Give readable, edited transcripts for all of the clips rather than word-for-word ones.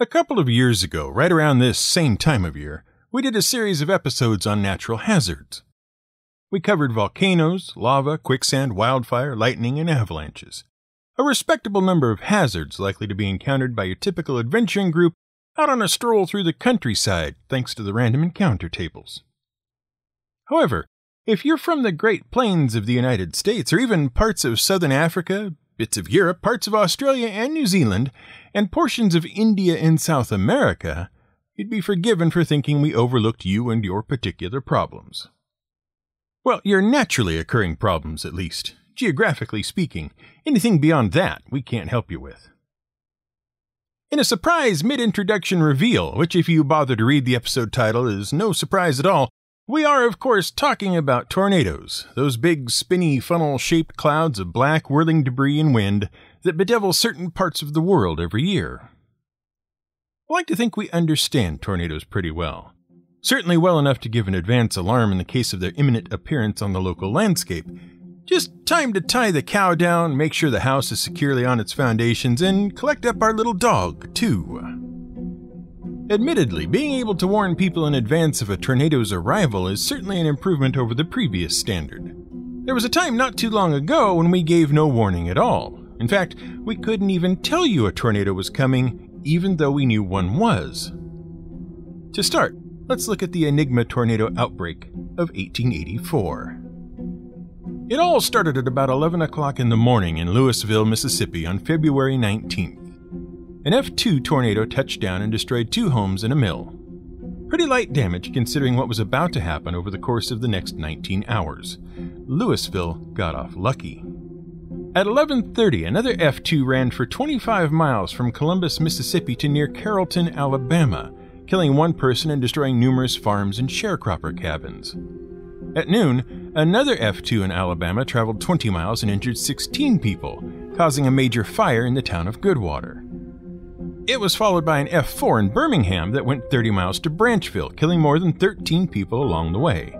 A couple of years ago, right around this same time of year, we did a series of episodes on natural hazards. We covered volcanoes, lava, quicksand, wildfire, lightning, and avalanches. A respectable number of hazards likely to be encountered by your typical adventuring group out on a stroll through the countryside thanks to the random encounter tables. However, if you're from the Great Plains of the United States, or even parts of Southern Africa, bits of Europe, parts of Australia and New Zealand, and portions of India and South America, you'd be forgiven for thinking we overlooked you and your particular problems. Well, your naturally occurring problems, at least. Geographically speaking, anything beyond that we can't help you with. In a surprise mid-introduction reveal, which if you bother to read the episode title is no surprise at all, we are of course talking about tornadoes, those big spinny funnel-shaped clouds of black whirling debris and wind that bedevil certain parts of the world every year. I like to think we understand tornadoes pretty well. Certainly well enough to give an advance alarm in the case of their imminent appearance on the local landscape. Just time to tie the cow down, make sure the house is securely on its foundations, and collect up our little dog, too. Admittedly, being able to warn people in advance of a tornado's arrival is certainly an improvement over the previous standard. There was a time not too long ago when we gave no warning at all. In fact, we couldn't even tell you a tornado was coming, even though we knew one was. To start, let's look at the Enigma tornado outbreak of 1884. It all started at about 11 o'clock in the morning in Louisville, Mississippi on February 19th. An F2 tornado touched down and destroyed 2 homes and a mill. Pretty light damage considering what was about to happen over the course of the next 19 hours. Louisville got off lucky. At 11:30, another F2 ran for 25 miles from Columbus, Mississippi to near Carrollton, Alabama, killing 1 person and destroying numerous farms and sharecropper cabins. At noon, another F2 in Alabama traveled 20 miles and injured 16 people, causing a major fire in the town of Goodwater. It was followed by an F4 in Birmingham that went 30 miles to Branchville, killing more than 13 people along the way.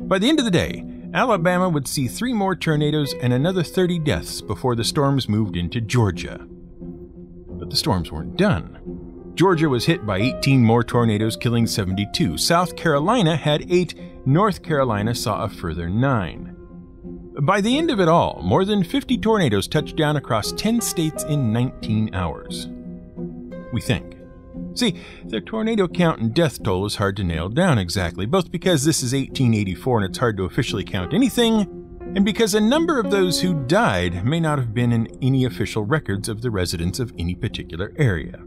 By the end of the day, Alabama would see 3 more tornadoes and another 30 deaths before the storms moved into Georgia. But the storms weren't done. Georgia was hit by 18 more tornadoes, killing 72. South Carolina had 8. North Carolina saw a further 9. By the end of it all, more than 50 tornadoes touched down across 10 states in 19 hours. We think. See, the tornado count and death toll is hard to nail down exactly, both because this is 1884 and it's hard to officially count anything, and because a number of those who died may not have been in any official records of the residents of any particular area.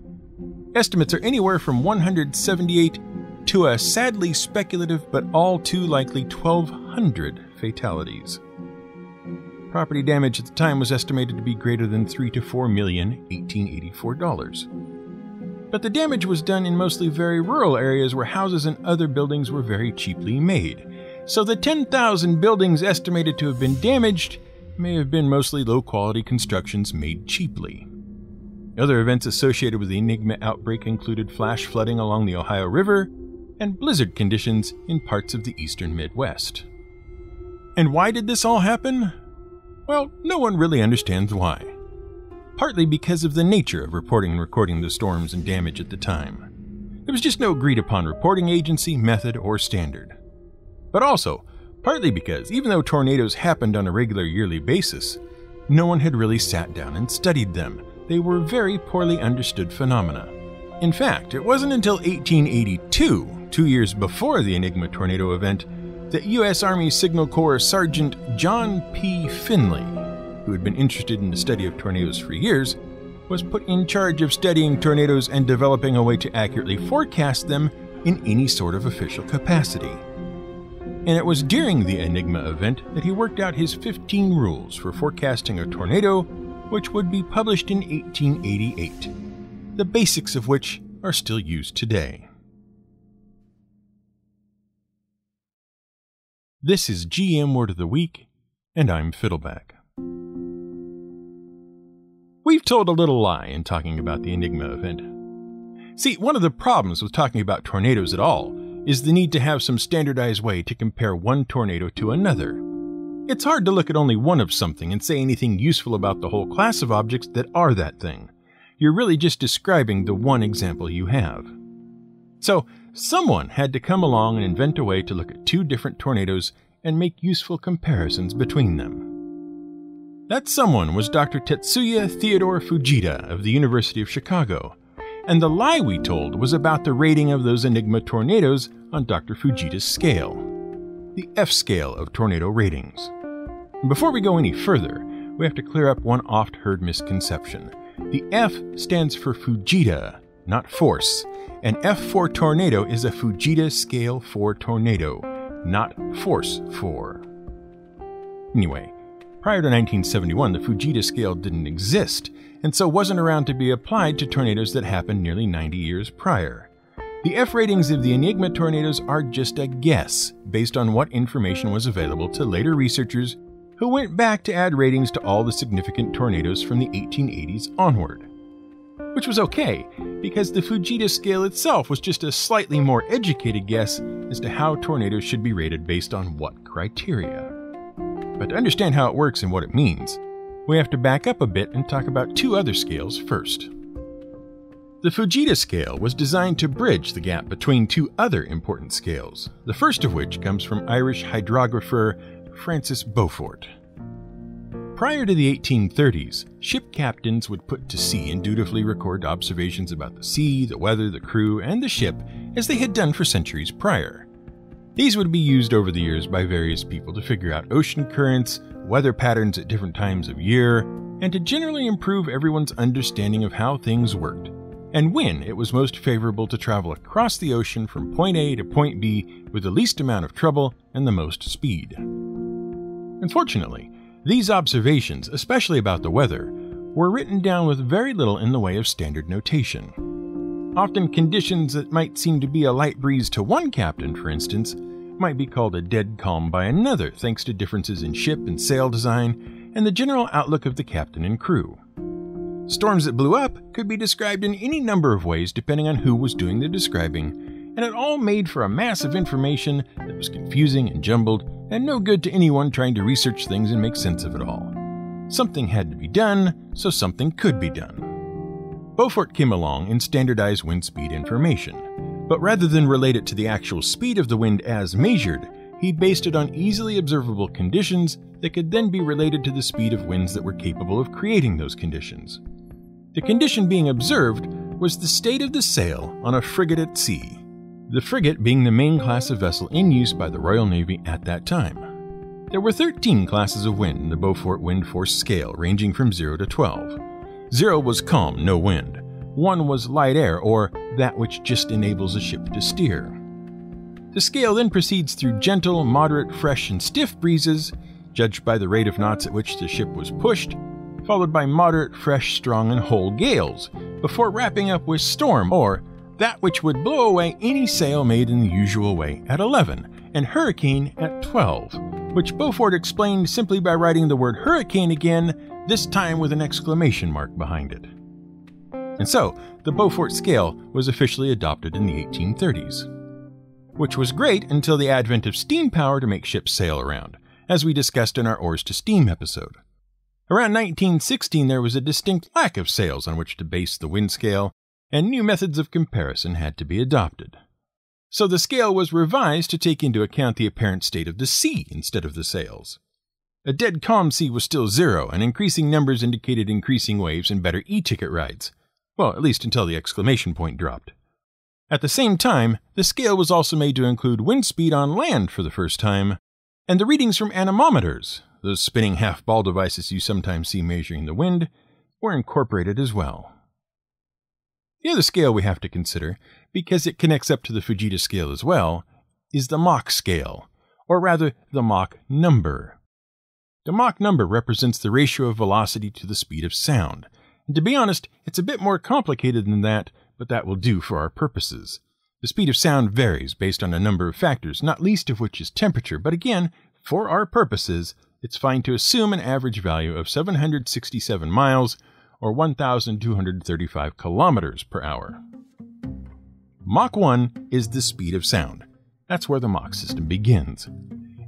Estimates are anywhere from 178 to a sadly speculative but all too likely 1,200 fatalities. Property damage at the time was estimated to be greater than $3 to $4 million 1884 dollars. But the damage was done in mostly very rural areas where houses and other buildings were very cheaply made. So the 10,000 buildings estimated to have been damaged may have been mostly low-quality constructions made cheaply. Other events associated with the Enigma outbreak included flash flooding along the Ohio River and blizzard conditions in parts of the eastern Midwest. And why did this all happen? Well, no one really understands why. Partly because of the nature of reporting and recording the storms and damage at the time. There was just no agreed-upon reporting agency, method, or standard. But also, partly because, even though tornadoes happened on a regular yearly basis, no one had really sat down and studied them. They were very poorly understood phenomena. In fact, it wasn't until 1882, 2 years before the Enigma tornado event, that U.S. Army Signal Corps Sergeant John P. Finley, who had been interested in the study of tornadoes for years, was put in charge of studying tornadoes and developing a way to accurately forecast them in any sort of official capacity. And it was during the Enigma event that he worked out his 15 rules for forecasting a tornado, which would be published in 1888, the basics of which are still used today. This is GM Word of the Week, and I'm Fiddleback. We've told a little lie in talking about the Enigma event. See, one of the problems with talking about tornadoes at all is the need to have some standardized way to compare one tornado to another. It's hard to look at only one of something and say anything useful about the whole class of objects that are that thing. you're really just describing the one example you have. So, someone had to come along and invent a way to look at two different tornadoes and make useful comparisons between them. That someone was Dr. Tetsuya Theodore Fujita of the University of Chicago, and the lie we told was about the rating of those Enigma tornadoes on Dr. Fujita's scale, the F scale of tornado ratings. And before we go any further, we have to clear up one oft-heard misconception. The F stands for Fujita, not force, and F for tornado is a Fujita scale 4 tornado, not force 4. Anyway, prior to 1971, the Fujita scale didn't exist, and so wasn't around to be applied to tornadoes that happened nearly 90 years prior. The F ratings of the Enigma tornadoes are just a guess, based on what information was available to later researchers who went back to add ratings to all the significant tornadoes from the 1880s onward. Which was okay, because the Fujita scale itself was just a slightly more educated guess as to how tornadoes should be rated based on what criteria. But to understand how it works and what it means, we have to back up a bit and talk about two other scales first. The Fujita scale was designed to bridge the gap between two other important scales, the first of which comes from Irish hydrographer Francis Beaufort. Prior to the 1830s, ship captains would put to sea and dutifully record observations about the sea, the weather, the crew, and the ship, as they had done for centuries prior. These would be used over the years by various people to figure out ocean currents, weather patterns at different times of year, and to generally improve everyone's understanding of how things worked, and when it was most favorable to travel across the ocean from point A to point B with the least amount of trouble and the most speed. Unfortunately, these observations, especially about the weather, were written down with very little in the way of standard notation. Often conditions that might seem to be a light breeze to one captain, for instance, might be called a dead calm by another thanks to differences in ship and sail design and the general outlook of the captain and crew. Storms that blew up could be described in any number of ways depending on who was doing the describing, and it all made for a mass of information that was confusing and jumbled and no good to anyone trying to research things and make sense of it all. Something had to be done, so something could be done. Beaufort came along and standardized wind speed information, but rather than relate it to the actual speed of the wind as measured, he based it on easily observable conditions that could then be related to the speed of winds that were capable of creating those conditions. The condition being observed was the state of the sail on a frigate at sea, the frigate being the main class of vessel in use by the Royal Navy at that time. There were 13 classes of wind in the Beaufort wind force scale, ranging from 0 to 12. 0 was calm, no wind. 1 was light air, or that which just enables a ship to steer. The scale then proceeds through gentle, moderate, fresh, and stiff breezes, judged by the rate of knots at which the ship was pushed, followed by moderate, fresh, strong, and whole gales, before wrapping up with storm, or that which would blow away any sail made in the usual way at 11, and hurricane at 12, which Beaufort explained simply by writing the word hurricane again, this time with an exclamation mark behind it. And so, the Beaufort scale was officially adopted in the 1830s. Which was great until the advent of steam power to make ships sail around, as we discussed in our Oars to Steam episode. Around 1916 there was a distinct lack of sails on which to base the wind scale, and new methods of comparison had to be adopted. So the scale was revised to take into account the apparent state of the sea instead of the sails. A dead calm sea was still 0, and increasing numbers indicated increasing waves and better e-ticket rides. Well, at least until the exclamation point dropped. At the same time, the scale was also made to include wind speed on land for the first time, and the readings from anemometers, those spinning half-ball devices you sometimes see measuring the wind, were incorporated as well. The other scale we have to consider, because it connects up to the Fujita scale as well, is the Mach scale, or rather the Mach number. The Mach number represents the ratio of velocity to the speed of sound, and to be honest, it's a bit more complicated than that, but that will do for our purposes. The speed of sound varies based on a number of factors, not least of which is temperature, but again, for our purposes, it's fine to assume an average value of 767 miles, or 1,235 kilometers per hour. Mach 1 is the speed of sound. That's where the Mach system begins.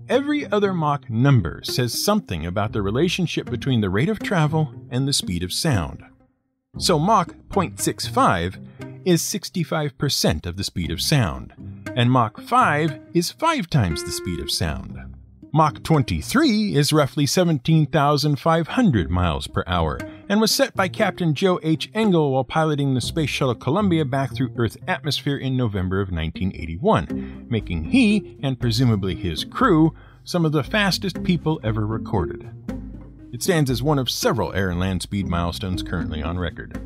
Every other Mach number says something about the relationship between the rate of travel and the speed of sound. So Mach 0.65 is 65% of the speed of sound, and Mach 5 is 5 times the speed of sound. Mach 23 is roughly 17,500 miles per hour, and was set by Captain Joe H. Engel while piloting the Space Shuttle Columbia back through Earth's atmosphere in November of 1981, making he, and presumably his crew, some of the fastest people ever recorded. It stands as one of several air and land speed milestones currently on record.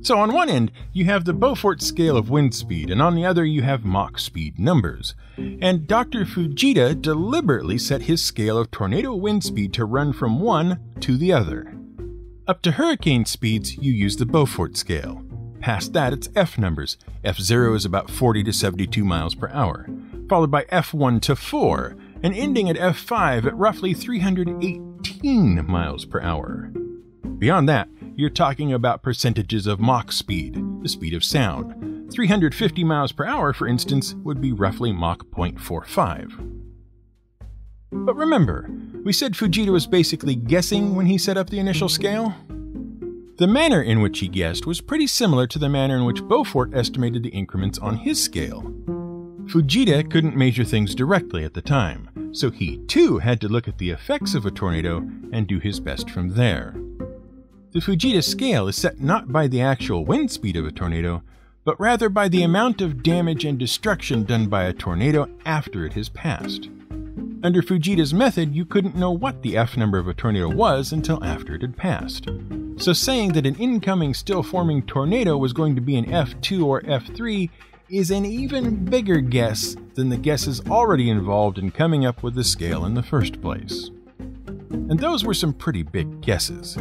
So on one end, you have the Beaufort scale of wind speed, and on the other you have Mach speed numbers. And Dr. Fujita deliberately set his scale of tornado wind speed to run from one to the other. Up to hurricane speeds, you use the Beaufort scale. Past that, it's F numbers. F0 is about 40 to 72 miles per hour, followed by F1 to 4, and ending at F5 at roughly 318 miles per hour. Beyond that, you're talking about percentages of Mach speed, the speed of sound. 350 miles per hour, for instance, would be roughly Mach 0.45. But remember, we said Fujita was basically guessing when he set up the initial scale? The manner in which he guessed was pretty similar to the manner in which Beaufort estimated the increments on his scale. Fujita couldn't measure things directly at the time, so he too had to look at the effects of a tornado and do his best from there. The Fujita scale is set not by the actual wind speed of a tornado, but rather by the amount of damage and destruction done by a tornado after it has passed. Under Fujita's method, you couldn't know what the F number of a tornado was until after it had passed. So saying that an incoming still-forming tornado was going to be an F2 or F3 is an even bigger guess than the guesses already involved in coming up with the scale in the first place. And those were some pretty big guesses.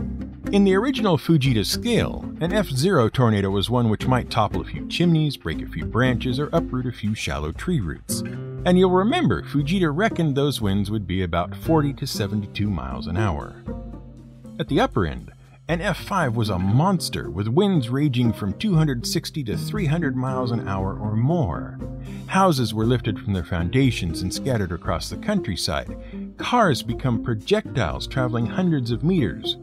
In the original Fujita scale, an F0 tornado was one which might topple a few chimneys, break a few branches, or uproot a few shallow tree roots. And you'll remember Fujita reckoned those winds would be about 40 to 72 miles an hour. At the upper end, an F5 was a monster with winds ranging from 260 to 300 miles an hour or more. Houses were lifted from their foundations and scattered across the countryside. Cars become projectiles traveling hundreds of meters.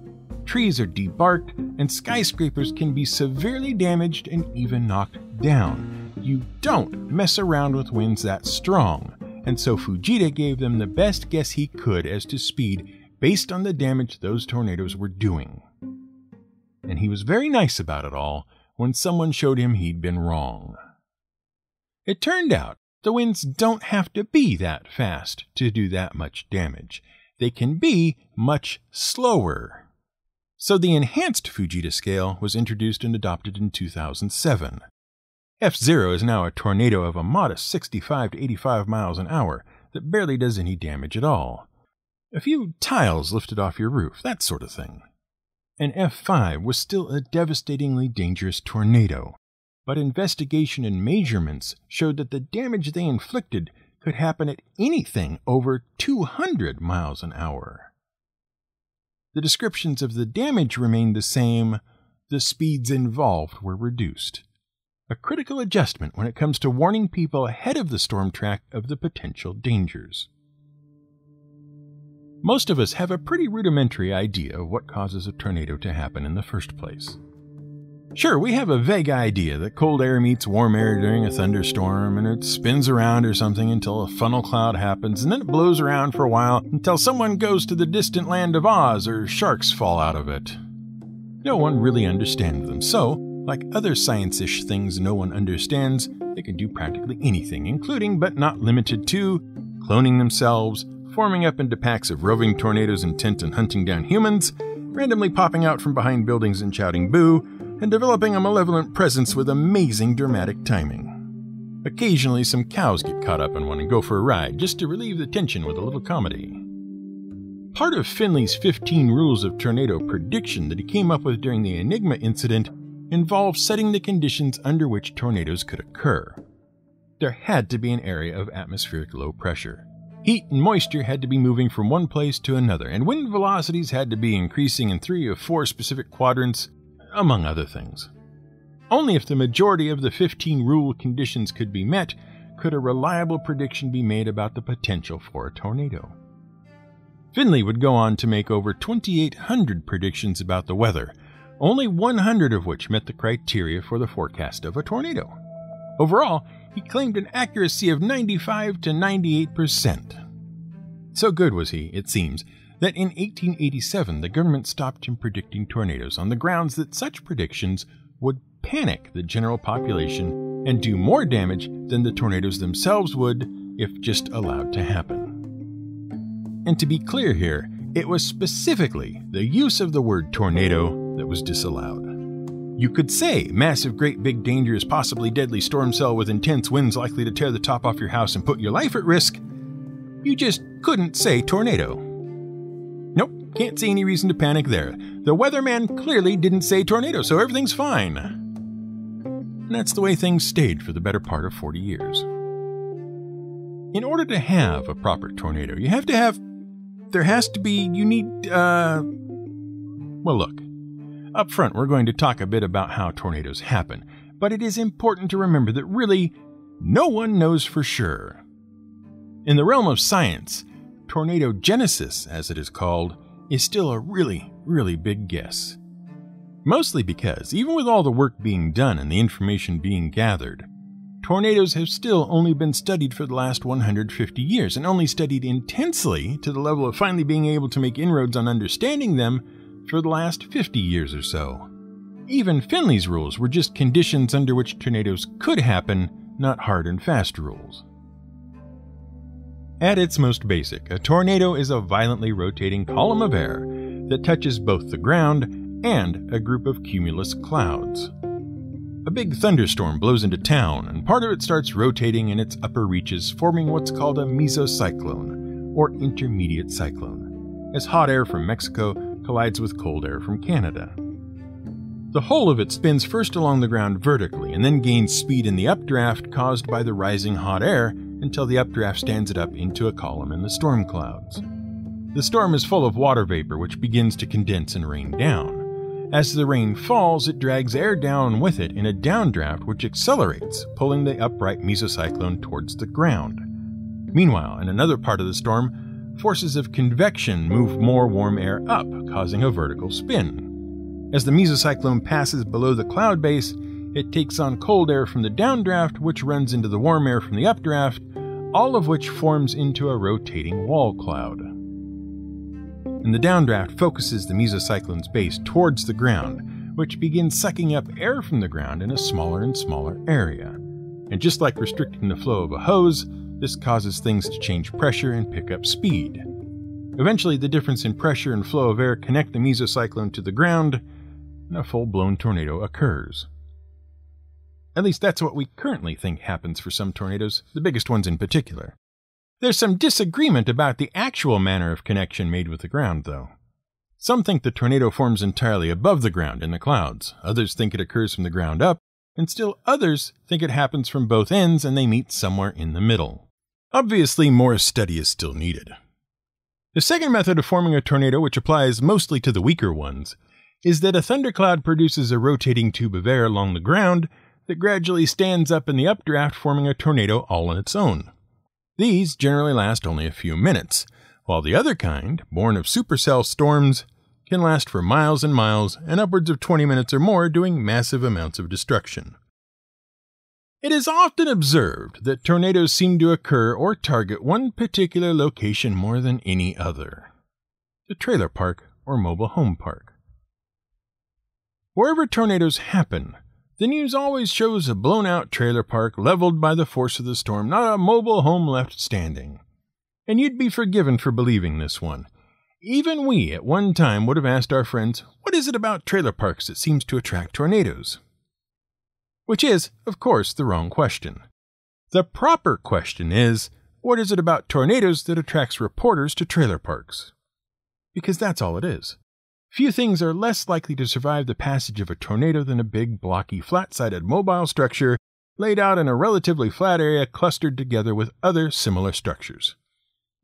Trees are debarked, and skyscrapers can be severely damaged and even knocked down. You don't mess around with winds that strong, and so Fujita gave them the best guess he could as to speed based on the damage those tornadoes were doing. And he was very nice about it all when someone showed him he'd been wrong. It turned out the winds don't have to be that fast to do that much damage. They can be much slower. So the enhanced Fujita scale was introduced and adopted in 2007. F0 is now a tornado of a modest 65 to 85 miles an hour that barely does any damage at all. A few tiles lifted off your roof, that sort of thing. And F5 was still a devastatingly dangerous tornado, but investigation and measurements showed that the damage they inflicted could happen at anything over 200 miles an hour. The descriptions of the damage remained the same, the speeds involved were reduced. A critical adjustment when it comes to warning people ahead of the storm track of the potential dangers. Most of us have a pretty rudimentary idea of what causes a tornado to happen in the first place. Sure, we have a vague idea that cold air meets warm air during a thunderstorm, and it spins around or something until a funnel cloud happens, and then it blows around for a while until someone goes to the distant land of Oz or sharks fall out of it. No one really understands them, so, like other science-ish things no one understands, they can do practically anything, including but not limited to cloning themselves, forming up into packs of roving tornadoes intent on hunting down humans, randomly popping out from behind buildings and shouting boo, and developing a malevolent presence with amazing dramatic timing. Occasionally, some cows get caught up in one and go for a ride, just to relieve the tension with a little comedy. Part of Finley's 15 rules of tornado prediction that he came up with during the Enigma incident involved setting the conditions under which tornadoes could occur. There had to be an area of atmospheric low pressure. Heat and moisture had to be moving from one place to another, and wind velocities had to be increasing in 3 of 4 specific quadrants, among other things. Only if the majority of the 15 rule conditions could be met, could a reliable prediction be made about the potential for a tornado. Finley would go on to make over 2,800 predictions about the weather, only 100 of which met the criteria for the forecast of a tornado. Overall, he claimed an accuracy of 95 to 98%. So good was he, it seems, that in 1887 the government stopped him predicting tornadoes on the grounds that such predictions would panic the general population and do more damage than the tornadoes themselves would if just allowed to happen. And to be clear here, it was specifically the use of the word tornado that was disallowed. You could say massive, great, big, dangerous, possibly deadly storm cell with intense winds likely to tear the top off your house and put your life at risk. You just couldn't say tornado. Nope, can't see any reason to panic there. The weatherman clearly didn't say tornado, so everything's fine. And that's the way things stayed for the better part of 40 years. In order to have a proper tornado, you need, well, look. Up front, we're going to talk a bit about how tornadoes happen, but it is important to remember that really, no one knows for sure. In the realm of science, tornado genesis, as it is called, is still a really, really big guess. Mostly because, even with all the work being done and the information being gathered, tornadoes have still only been studied for the last 150 years, and only studied intensely to the level of finally being able to make inroads on understanding them for the last 50 years or so. Even Finley's rules were just conditions under which tornadoes could happen, not hard and fast rules. At its most basic, a tornado is a violently rotating column of air that touches both the ground and a group of cumulus clouds. A big thunderstorm blows into town, and part of it starts rotating in its upper reaches, forming what's called a mesocyclone, or intermediate cyclone, as hot air from Mexico collides with cold air from Canada. The whole of it spins first along the ground vertically and then gains speed in the updraft caused by the rising hot air until the updraft stands it up into a column in the storm clouds. The storm is full of water vapor which begins to condense and rain down. As the rain falls, it drags air down with it in a downdraft which accelerates, pulling the upright mesocyclone towards the ground. Meanwhile, in another part of the storm, forces of convection move more warm air up, causing a vertical spin. As the mesocyclone passes below the cloud base, it takes on cold air from the downdraft, which runs into the warm air from the updraft, all of which forms into a rotating wall cloud. And the downdraft focuses the mesocyclone's base towards the ground, which begins sucking up air from the ground in a smaller and smaller area. And just like restricting the flow of a hose, this causes things to change pressure and pick up speed. Eventually, the difference in pressure and flow of air connect the mesocyclone to the ground, and a full-blown tornado occurs. At least that's what we currently think happens for some tornadoes, the biggest ones in particular. There's some disagreement about the actual manner of connection made with the ground, though. Some think the tornado forms entirely above the ground in the clouds, others think it occurs from the ground up, and still others think it happens from both ends and they meet somewhere in the middle. Obviously, more study is still needed. The second method of forming a tornado, which applies mostly to the weaker ones, is that a thundercloud produces a rotating tube of air along the ground that gradually stands up in the updraft, forming a tornado all on its own. These generally last only a few minutes, while the other kind, born of supercell storms, can last for miles and miles and upwards of 20 minutes or more, doing massive amounts of destruction. It is often observed that tornadoes seem to occur or target one particular location more than any other: the trailer park or mobile home park. Wherever tornadoes happen, the news always shows a blown-out trailer park leveled by the force of the storm, not a mobile home left standing. And you'd be forgiven for believing this one. Even we, at one time, would have asked our friends, what is it about trailer parks that seems to attract tornadoes? Which is, of course, the wrong question. The proper question is, what is it about tornadoes that attracts reporters to trailer parks? Because that's all it is. Few things are less likely to survive the passage of a tornado than a big, blocky, flat-sided mobile structure laid out in a relatively flat area clustered together with other similar structures.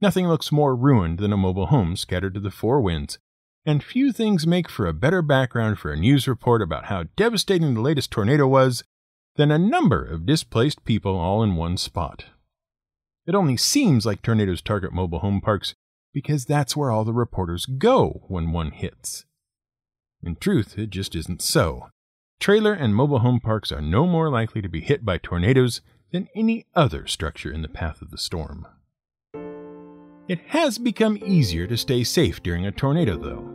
Nothing looks more ruined than a mobile home scattered to the four winds, and few things make for a better background for a news report about how devastating the latest tornado was than a number of displaced people all in one spot. It only seems like tornadoes target mobile home parks because that's where all the reporters go when one hits. In truth, it just isn't so. Trailer and mobile home parks are no more likely to be hit by tornadoes than any other structure in the path of the storm. It has become easier to stay safe during a tornado, though.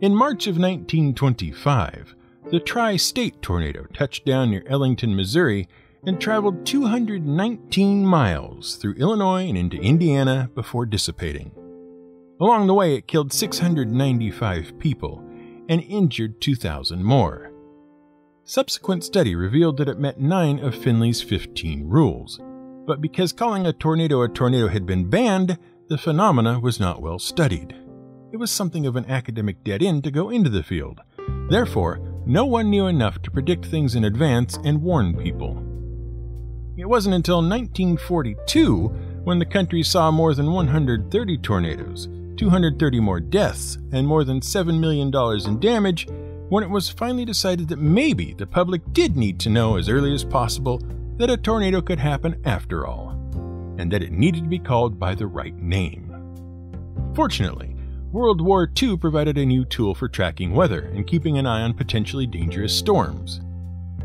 In March of 1925, the Tri-State tornado touched down near Ellington, Missouri, and traveled 219 miles through Illinois and into Indiana before dissipating. Along the way, it killed 695 people and injured 2,000 more. Subsequent study revealed that it met 9 of Finley's 15 rules, but because calling a tornado had been banned, the phenomena was not well studied. It was something of an academic dead end to go into the field. Therefore, no one knew enough to predict things in advance and warn people. It wasn't until 1942 when the country saw more than 130 tornadoes, 230 more deaths, and more than $7 million in damage, when it was finally decided that maybe the public did need to know as early as possible that a tornado could happen after all, and that it needed to be called by the right name. Fortunately, World War II provided a new tool for tracking weather and keeping an eye on potentially dangerous storms.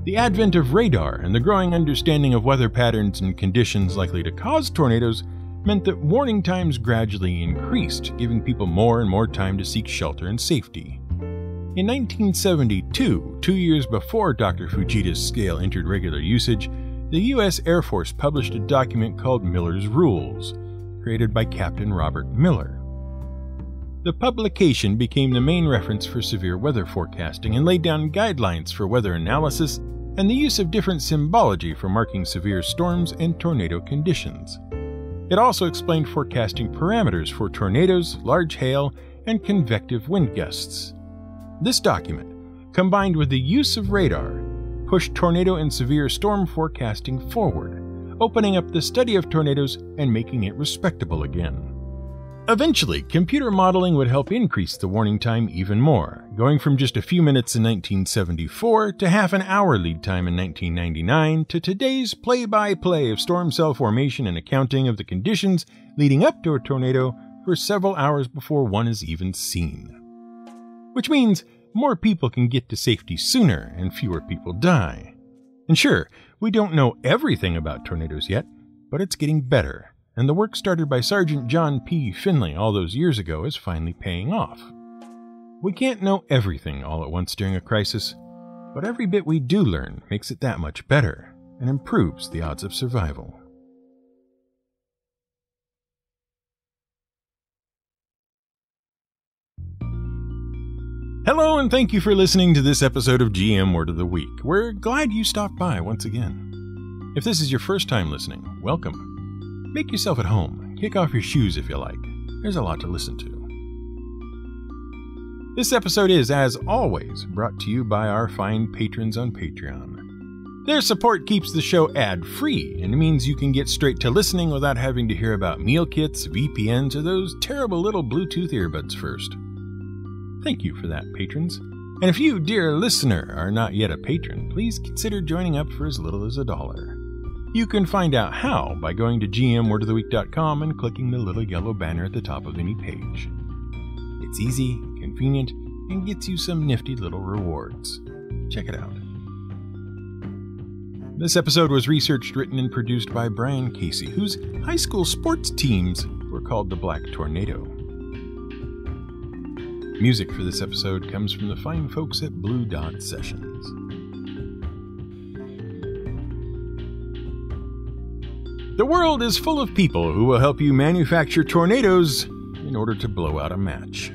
The advent of radar and the growing understanding of weather patterns and conditions likely to cause tornadoes meant that warning times gradually increased, giving people more and more time to seek shelter and safety. In 1972, 2 years before Dr. Fujita's scale entered regular usage, the U.S. Air Force published a document called Miller's Rules, created by Captain Robert Miller. The publication became the main reference for severe weather forecasting and laid down guidelines for weather analysis and the use of different symbology for marking severe storms and tornado conditions. It also explained forecasting parameters for tornadoes, large hail, and convective wind gusts. This document, combined with the use of radar, pushed tornado and severe storm forecasting forward, opening up the study of tornadoes and making it respectable again. Eventually, computer modeling would help increase the warning time even more, going from just a few minutes in 1974 to half an hour lead time in 1999 to today's play-by-play of storm cell formation and accounting of the conditions leading up to a tornado for several hours before one is even seen. Which means more people can get to safety sooner and fewer people die. And sure, we don't know everything about tornadoes yet, but it's getting better. And the work started by Sergeant John P. Finley all those years ago is finally paying off. We can't know everything all at once during a crisis, but every bit we do learn makes it that much better and improves the odds of survival. Hello, and thank you for listening to this episode of GM Word of the Week. We're glad you stopped by once again. If this is your first time listening, welcome. Make yourself at home. Kick off your shoes if you like. There's a lot to listen to. This episode is, as always, brought to you by our fine patrons on Patreon. Their support keeps the show ad-free and means you can get straight to listening without having to hear about meal kits, VPNs, or those terrible little Bluetooth earbuds first. Thank you for that, patrons. And if you, dear listener, are not yet a patron, please consider joining up for as little as $1. You can find out how by going to gmwordoftheweek.com and clicking the little yellow banner at the top of any page. It's easy, convenient, and gets you some nifty little rewards. Check it out. This episode was researched, written, and produced by Brian Casey, whose high school sports teams were called the Black Tornado. Music for this episode comes from the fine folks at Blue Dot Sessions. The world is full of people who will help you manufacture tornadoes in order to blow out a match.